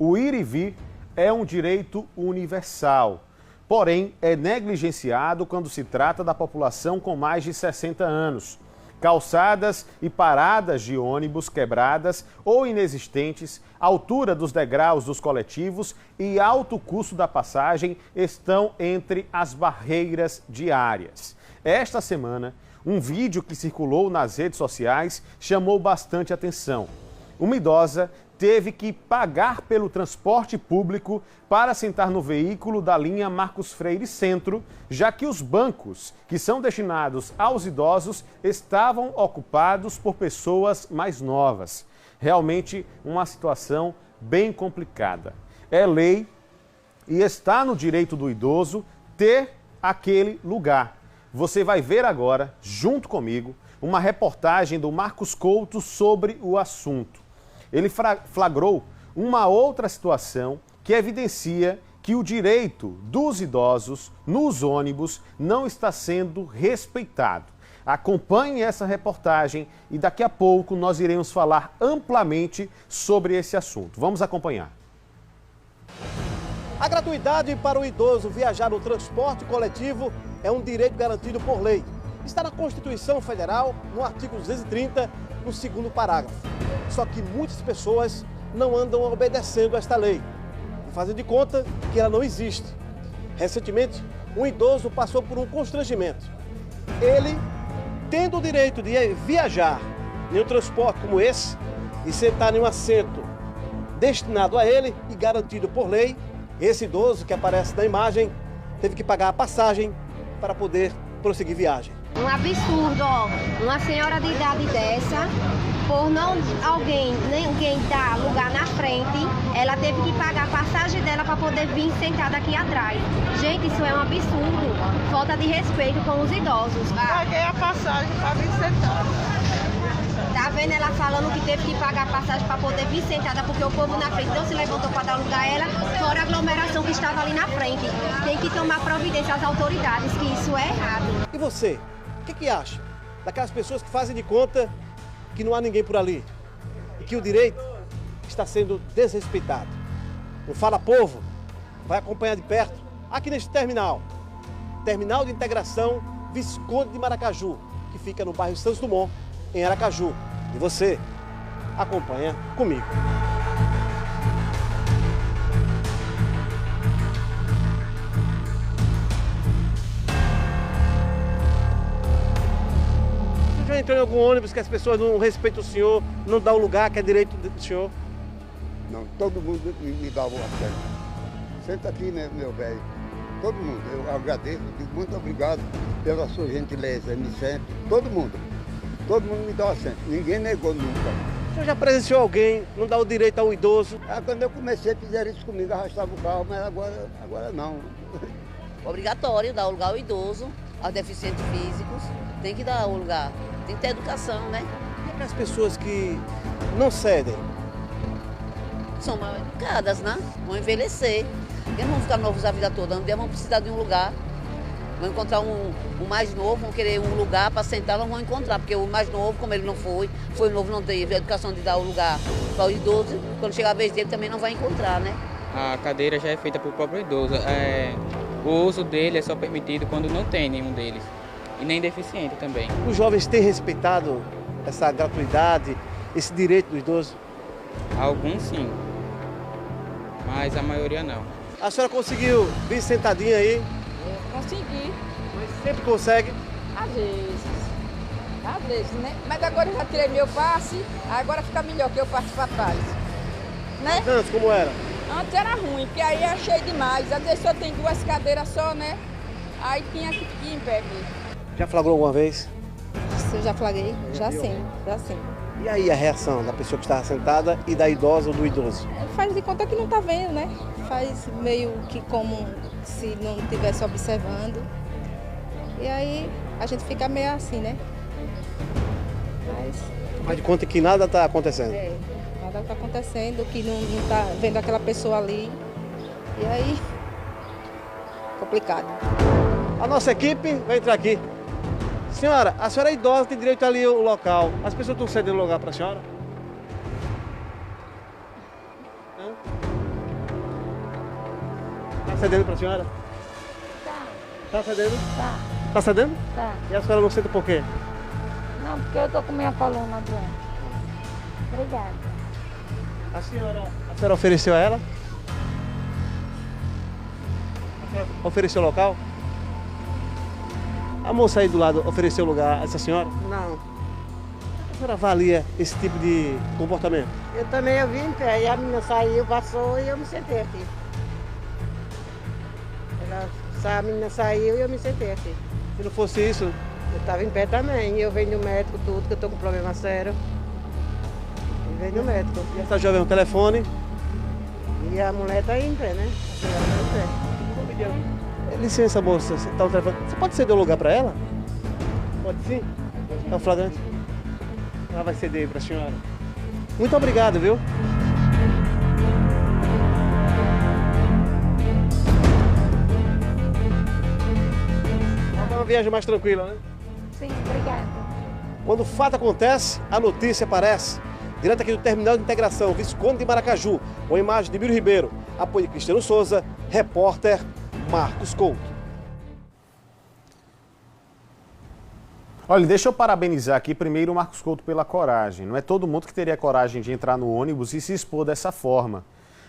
O ir e vir é um direito universal, porém é negligenciado quando se trata da população com mais de 60 anos. Calçadas e paradas de ônibus quebradas ou inexistentes, altura dos degraus dos coletivos e alto custo da passagem estão entre as barreiras diárias. Esta semana, um vídeo que circulou nas redes sociais chamou bastante atenção. Uma idosa teve que pagar pelo transporte público para sentar no veículo da linha Marcos Freire Centro, já que os bancos que são destinados aos idosos estavam ocupados por pessoas mais novas. Realmente uma situação bem complicada. É lei e está no direito do idoso ter aquele lugar. Você vai ver agora, junto comigo, uma reportagem do Marcos Couto sobre o assunto. Ele flagrou uma outra situação que evidencia que o direito dos idosos nos ônibus não está sendo respeitado. Acompanhe essa reportagem e daqui a pouco nós iremos falar amplamente sobre esse assunto. Vamos acompanhar. A gratuidade para o idoso viajar no transporte coletivo é um direito garantido por lei. Está na Constituição Federal, no artigo 230, no 2º parágrafo. Só que muitas pessoas não andam obedecendo esta lei e fazem de conta que ela não existe. Recentemente, um idoso passou por um constrangimento. Ele, tendo o direito de viajar em um transporte como esse e sentar em um assento destinado a ele e garantido por lei, esse idoso que aparece na imagem teve que pagar a passagem para poder prosseguir viagem. Um absurdo, ó. Uma senhora de idade dessa, por não ninguém dar lugar na frente, ela teve que pagar a passagem dela para poder vir sentada aqui atrás. Gente, isso é um absurdo. Falta de respeito com os idosos. Paguei a passagem para vir sentada. Tá vendo ela falando que teve que pagar a passagem para poder vir sentada porque o povo na frente não se levantou para dar lugar a ela, fora a aglomeração que estava ali na frente. Tem que tomar providência às autoridades, que isso é errado. E você, o que acha daquelas pessoas que fazem de conta que não há ninguém por ali e que o direito está sendo desrespeitado? O Fala Povo vai acompanhar de perto aqui neste terminal de integração Visconde de Maracaju, que fica no bairro Santos Dumont, em Aracaju. E você acompanha comigo. Você já entrou em algum ônibus que as pessoas não respeitam o senhor, não dão o lugar que é direito do senhor? Não, todo mundo me dá o acesso. Senta aqui, né, meu velho. Todo mundo. Eu agradeço, digo muito obrigado pela sua gentileza, me sento. Todo mundo me dá o assento. Ninguém negou nunca. O senhor já presenciou alguém não dar o direito ao idoso? Quando eu comecei, fizeram isso comigo, arrastava o carro, mas agora não. Obrigatório dar o lugar ao idoso, aos deficientes físicos. Tem que dar o lugar. Tem que ter educação, né? E para as pessoas que não cedem? São mal educadas, né? Vão envelhecer. Eles não vão ficar novos a vida toda. Um dia vão precisar de um lugar. Vão encontrar um mais novo, vão querer um lugar para sentar, não vão encontrar, porque o mais novo, como ele não foi novo, não teve a educação de dar o lugar para o idoso, quando chegar a vez dele também não vai encontrar, né? A cadeira já é feita para o próprio idoso. O uso dele é só permitido quando não tem nenhum deles, e nem deficiente também. Os jovens têm respeitado essa gratuidade, esse direito do idoso? Alguns sim, mas a maioria não. A senhora conseguiu vir sentadinha aí? Consegui. Mas sempre consegue? Às vezes, né? Mas agora eu já tirei meu passe, agora fica melhor que eu passe para trás. Né? Antes, como era? Antes era ruim, porque aí é cheio demais. Às vezes só tem 2 cadeiras só, né? Aí tinha que ir em pé mesmo. Já flagrou alguma vez? Eu já flagrei? Já sim. E aí a reação da pessoa que estava sentada e da idosa ou do idoso? Faz de conta que não tá vendo, né? Faz meio que como se não estivesse observando. E aí a gente fica meio assim, né? Faz de conta que nada está acontecendo. Nada está acontecendo, que não está vendo aquela pessoa ali. E aí, complicado. A nossa equipe vai entrar aqui. Senhora, a senhora é idosa, tem direito ali ao local. As pessoas estão cedendo lugar para a senhora? Tá cedendo pra senhora? Tá cedendo? Tá, Tá cedendo? tá. E a senhora não senta por quê? Não, porque eu tô com minha coluna doente. Obrigada. A senhora ofereceu a ela? A senhora ofereceu o local? A moça aí do lado ofereceu lugar a essa senhora? Não. A senhora avalia esse tipo de comportamento? Eu também eu vim em pé e a menina saiu, passou e eu me sentei aqui. A menina saiu e eu me sentei aqui. Se não fosse isso, Eu estava em pé também. E eu venho no médico tudo, que eu estou com problema sério. E venho no médico. e essa jovem no telefone, E a mulher está aí em pé, né? A senhora está em pé. licença moça, você tá no telefone. Você pode ceder o lugar para ela? Pode sim? É o flagrante? Ela vai ceder aí para a senhora. Muito obrigado, viu? É uma viagem mais tranquila, né? Sim, obrigada. Quando o fato acontece, a notícia aparece. Direto aqui do Terminal de Integração, Visconde de Maracaju, com a imagem de Miro Ribeiro. Apoio de Cristiano Souza, repórter Marcos Couto. Olha, deixa eu parabenizar aqui primeiro o Marcos Couto pela coragem. Não é todo mundo que teria coragem de entrar no ônibus e se expor dessa forma.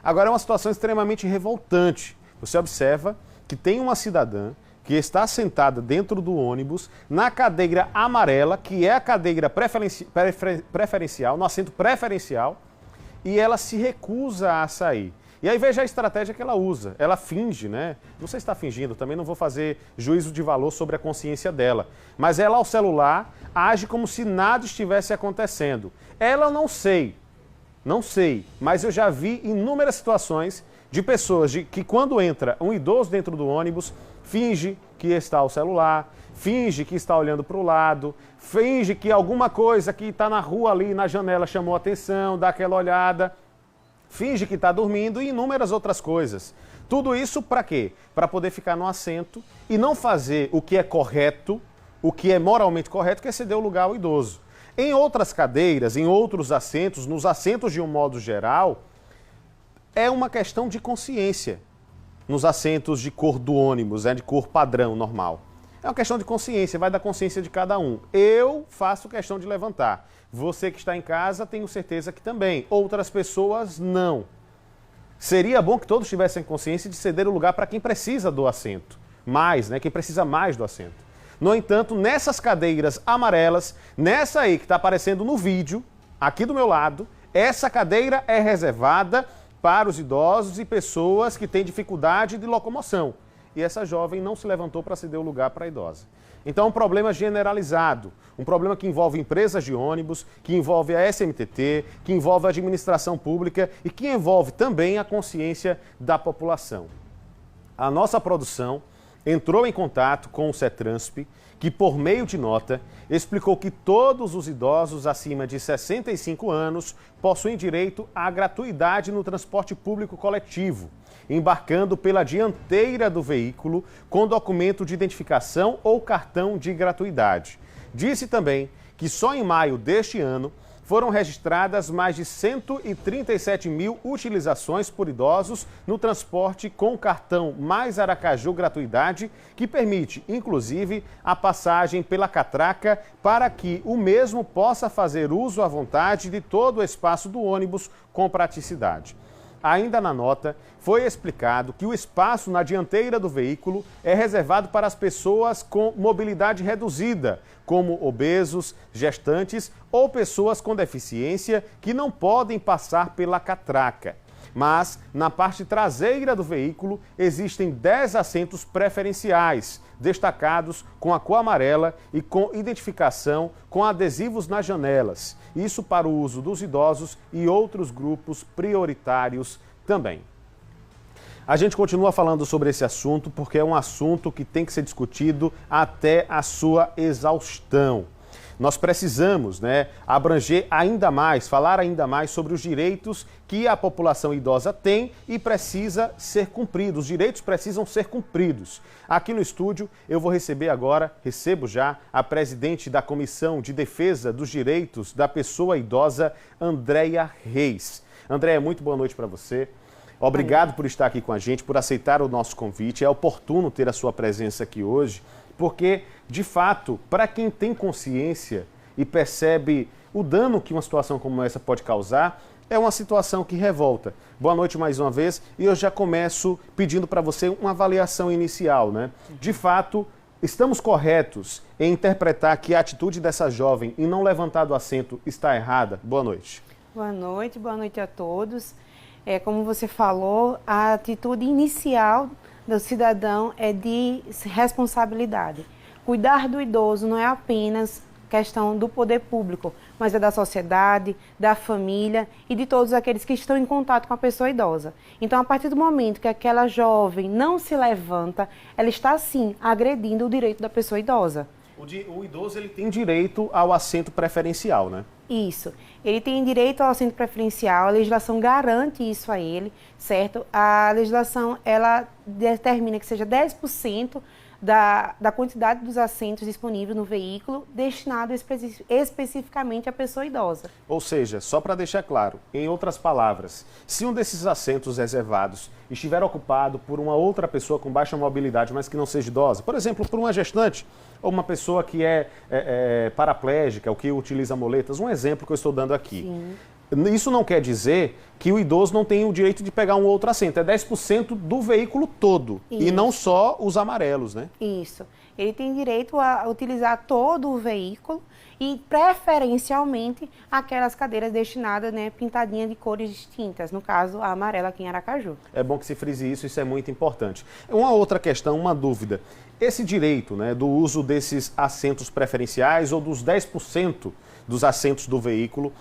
Agora é uma situação extremamente revoltante. Você observa que tem uma cidadã que está sentada dentro do ônibus, na cadeira amarela, que é a cadeira preferencial, no assento preferencial, e ela se recusa a sair. E aí veja a estratégia que ela usa. Ela finge, né? Não sei se está fingindo, também não vou fazer juízo de valor sobre a consciência dela. Mas ela, ao celular, age como se nada estivesse acontecendo. Ela não sei, mas eu já vi inúmeras situações de pessoas que quando entra um idoso dentro do ônibus, finge que está ao celular, finge que está olhando para o lado, finge que alguma coisa que está na rua ali, na janela, chamou a atenção, dá aquela olhada, finge que está dormindo e inúmeras outras coisas. Tudo isso para quê? Para poder ficar no assento e não fazer o que é correto, o que é moralmente correto, que é ceder o lugar ao idoso. Em outras cadeiras, em outros assentos, nos assentos de um modo geral, é uma questão de consciência. Nos assentos de cor do ônibus, de cor padrão, normal. É uma questão de consciência, vai da consciência de cada um. Eu faço questão de levantar. Você que está em casa, tenho certeza que também. Outras pessoas, não. Seria bom que todos tivessem consciência de ceder o lugar para quem precisa do assento. Mais, quem precisa mais do assento. No entanto, nessas cadeiras amarelas, nessa aí que está aparecendo no vídeo, aqui do meu lado, essa cadeira é reservada para os idosos e pessoas que têm dificuldade de locomoção. E essa jovem não se levantou para ceder o lugar para a idosa. Então é um problema generalizado, um problema que envolve empresas de ônibus, que envolve a SMTT, que envolve a administração pública e que envolve também a consciência da população. A nossa produção entrou em contato com o CETRANSP, que por meio de nota explicou que todos os idosos acima de 65 anos possuem direito à gratuidade no transporte público coletivo, embarcando pela dianteira do veículo com documento de identificação ou cartão de gratuidade. Disse também que só em maio deste ano foram registradas mais de 137 mil utilizações por idosos no transporte com cartão Mais Aracaju Gratuidade, que permite, inclusive, a passagem pela catraca para que o mesmo possa fazer uso à vontade de todo o espaço do ônibus com praticidade. Ainda na nota, foi explicado que o espaço na dianteira do veículo é reservado para as pessoas com mobilidade reduzida, como obesos, gestantes ou pessoas com deficiência que não podem passar pela catraca. Mas, na parte traseira do veículo, existem 10 assentos preferenciais, destacados com a cor amarela e com identificação com adesivos nas janelas. Isso para o uso dos idosos e outros grupos prioritários também. A gente continua falando sobre esse assunto porque é um assunto que tem que ser discutido até a sua exaustão. Nós precisamos, abranger ainda mais, falar ainda mais sobre os direitos que a população idosa tem e precisa ser cumprido. Os direitos precisam ser cumpridos. Aqui no estúdio eu vou recebo já a presidente da Comissão de Defesa dos Direitos da Pessoa Idosa, Andréia Reis. Andréia, muito boa noite para você. Obrigado por estar aqui com a gente, por aceitar o nosso convite. É oportuno ter a sua presença aqui hoje, porque, de fato, para quem tem consciência e percebe o dano que uma situação como essa pode causar, é uma situação que revolta. Boa noite mais uma vez, e eu já começo pedindo para você uma avaliação inicial, né? De fato, estamos corretos em interpretar que a atitude dessa jovem em não levantar do assento está errada? Boa noite. Boa noite a todos. Como você falou, a atitude inicial do cidadão é de responsabilidade. Cuidar do idoso não é apenas questão do poder público, mas é da sociedade, da família e de todos aqueles que estão em contato com a pessoa idosa. Então, a partir do momento que aquela jovem não se levanta, ela está, sim, agredindo o direito da pessoa idosa. O idoso ele tem direito ao assento preferencial, né? Isso. Ele tem direito ao assento preferencial, a legislação garante isso a ele, certo? A legislação, ela determina que seja 10% da quantidade dos assentos disponíveis no veículo destinado especificamente à pessoa idosa. Ou seja, só para deixar claro, em outras palavras, se um desses assentos reservados estiver ocupado por uma outra pessoa com baixa mobilidade, mas que não seja idosa, por exemplo, por uma gestante ou uma pessoa que é paraplégica ou que utiliza muletas, um exemplo que eu estou dando aqui. Sim. Isso não quer dizer que o idoso não tem o direito de pegar um outro assento. É 10% do veículo todo. Isso. E não só os amarelos, né? Isso. Ele tem direito a utilizar todo o veículo e, preferencialmente, aquelas cadeiras destinadas, né, pintadinhas de cores distintas. No caso, a amarela aqui em Aracaju. É bom que se frise isso é muito importante. Uma outra questão, uma dúvida. Esse direito, né, do uso desses assentos preferenciais ou dos 10% dos assentos do veículo,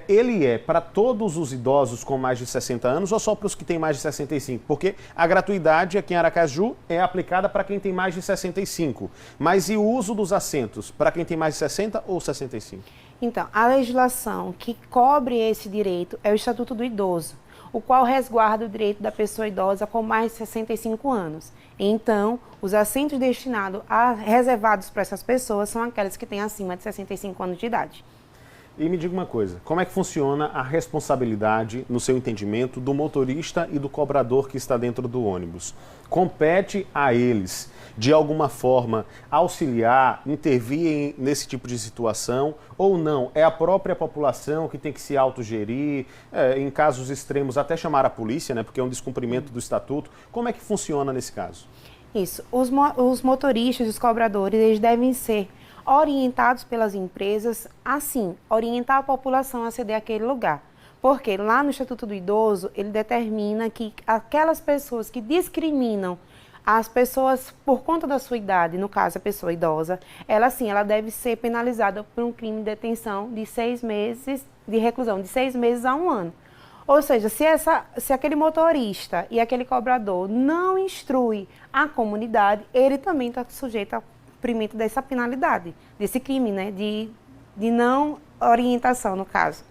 ele é para todos os idosos com mais de 60 anos ou só para os que têm mais de 65? Porque a gratuidade aqui em Aracaju é aplicada para quem tem mais de 65. Mas e o uso dos assentos para quem tem mais de 60 ou 65? Então, a legislação que cobre esse direito é o Estatuto do Idoso, o qual resguarda o direito da pessoa idosa com mais de 65 anos. Então, os assentos reservados para essas pessoas são aquelas que têm acima de 65 anos de idade. E me diga uma coisa, como é que funciona a responsabilidade, no seu entendimento, do motorista e do cobrador que está dentro do ônibus? Compete a eles, de alguma forma, auxiliar, intervir nesse tipo de situação ou não? É a própria população que tem que se autogerir, em casos extremos até chamar a polícia, né, porque é um descumprimento do estatuto. Como é que funciona nesse caso? Isso. Os motoristas, os cobradores, eles devem ser orientados pelas empresas, assim, orientar a população a ceder àquele lugar. Porque lá no Estatuto do Idoso, ele determina que aquelas pessoas que discriminam as pessoas por conta da sua idade, no caso a pessoa idosa, ela deve ser penalizada por um crime de detenção de 6 meses, de reclusão, de 6 meses a 1 ano. Ou seja, se aquele motorista e aquele cobrador não instrui a comunidade, ele também está sujeito ao cumprimento dessa penalidade, desse crime, né, de não orientação, no caso.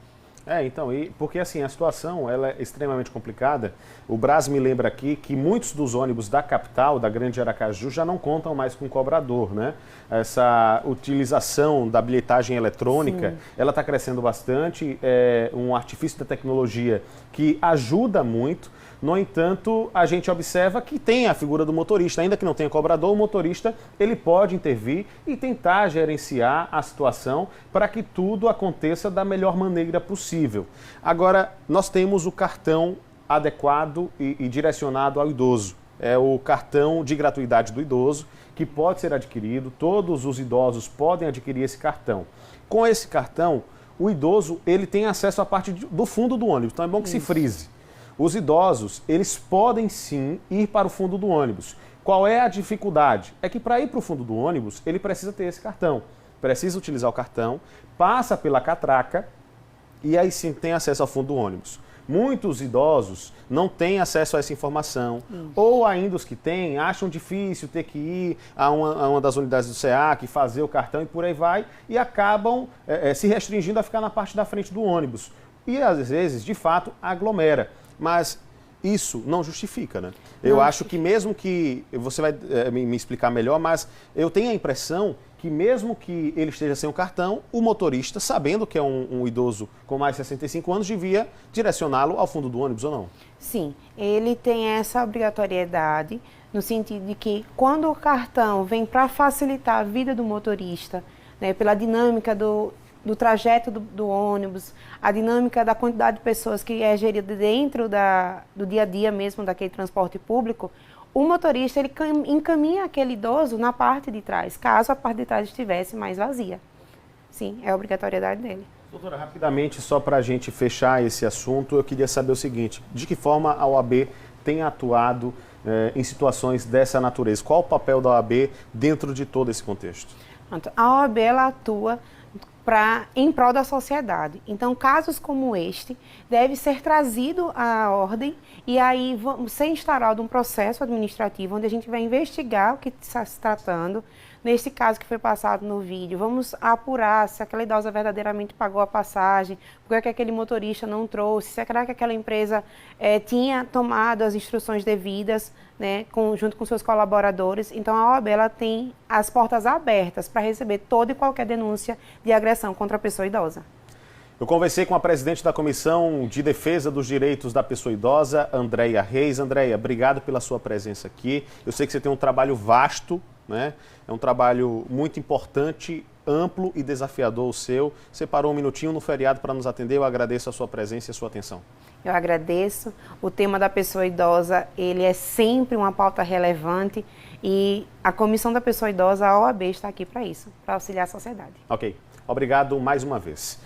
Então, porque assim, a situação ela é extremamente complicada. O Brás me lembra aqui que muitos dos ônibus da capital, da Grande Aracaju, já não contam mais com cobrador, né? Essa utilização da bilhetagem eletrônica, sim, ela está crescendo bastante, é um artifício da tecnologia que ajuda muito. No entanto, a gente observa que tem a figura do motorista, ainda que não tenha cobrador, o motorista ele pode intervir e tentar gerenciar a situação para que tudo aconteça da melhor maneira possível. Agora, nós temos o cartão adequado e direcionado ao idoso. É o cartão de gratuidade do idoso, que pode ser adquirido, todos os idosos podem adquirir esse cartão. Com esse cartão, o idoso ele tem acesso à parte do fundo do ônibus, então é bom que se frise. Os idosos, eles podem sim ir para o fundo do ônibus. Qual é a dificuldade? É que para ir para o fundo do ônibus, ele precisa ter esse cartão. Precisa utilizar o cartão, passa pela catraca e aí sim tem acesso ao fundo do ônibus. Muitos idosos não têm acesso a essa informação, ou ainda os que têm acham difícil ter que ir a uma das unidades do SEAC, fazer o cartão e por aí vai, e acabam se restringindo a ficar na parte da frente do ônibus. E às vezes, de fato, aglomera. Mas isso não justifica, né? Eu acho que mesmo que, você vai me explicar melhor, mas eu tenho a impressão que mesmo que ele esteja sem o cartão, o motorista, sabendo que é um idoso com mais de 65 anos, devia direcioná-lo ao fundo do ônibus ou não? Sim, ele tem essa obrigatoriedade no sentido de que quando o cartão vem para facilitar a vida do motorista, né, pela dinâmica do trajeto do ônibus, a dinâmica da quantidade de pessoas que é gerida dentro do dia a dia mesmo daquele transporte público, o motorista ele encaminha aquele idoso na parte de trás, caso a parte de trás estivesse mais vazia. Sim, é a obrigatoriedade dele. Doutora, rapidamente, só para a gente fechar esse assunto, eu queria saber o seguinte, de que forma a OAB tem atuado em situações dessa natureza? Qual o papel da OAB dentro de todo esse contexto? A OAB ela atua em prol da sociedade. Então, casos como este deve ser trazido à ordem e aí ser instaurado um processo administrativo onde a gente vai investigar o que está se tratando. Nesse caso que foi passado no vídeo, vamos apurar se aquela idosa verdadeiramente pagou a passagem, por que aquele motorista não trouxe, será que aquela empresa tinha tomado as instruções devidas, né, junto com seus colaboradores. Então a OAB ela tem as portas abertas para receber toda e qualquer denúncia de agressão contra a pessoa idosa. Eu conversei com a presidente da Comissão de Defesa dos Direitos da Pessoa Idosa, Andréia Reis. Andréia, obrigado pela sua presença aqui. Eu sei que você tem um trabalho vasto, né? É um trabalho muito importante, amplo e desafiador o seu. Você parou um minutinho no feriado para nos atender. Eu agradeço a sua presença e a sua atenção. Eu agradeço. O tema da pessoa idosa, ele é sempre uma pauta relevante e a Comissão da Pessoa Idosa, a OAB, está aqui para isso, para auxiliar a sociedade. Ok. Obrigado mais uma vez.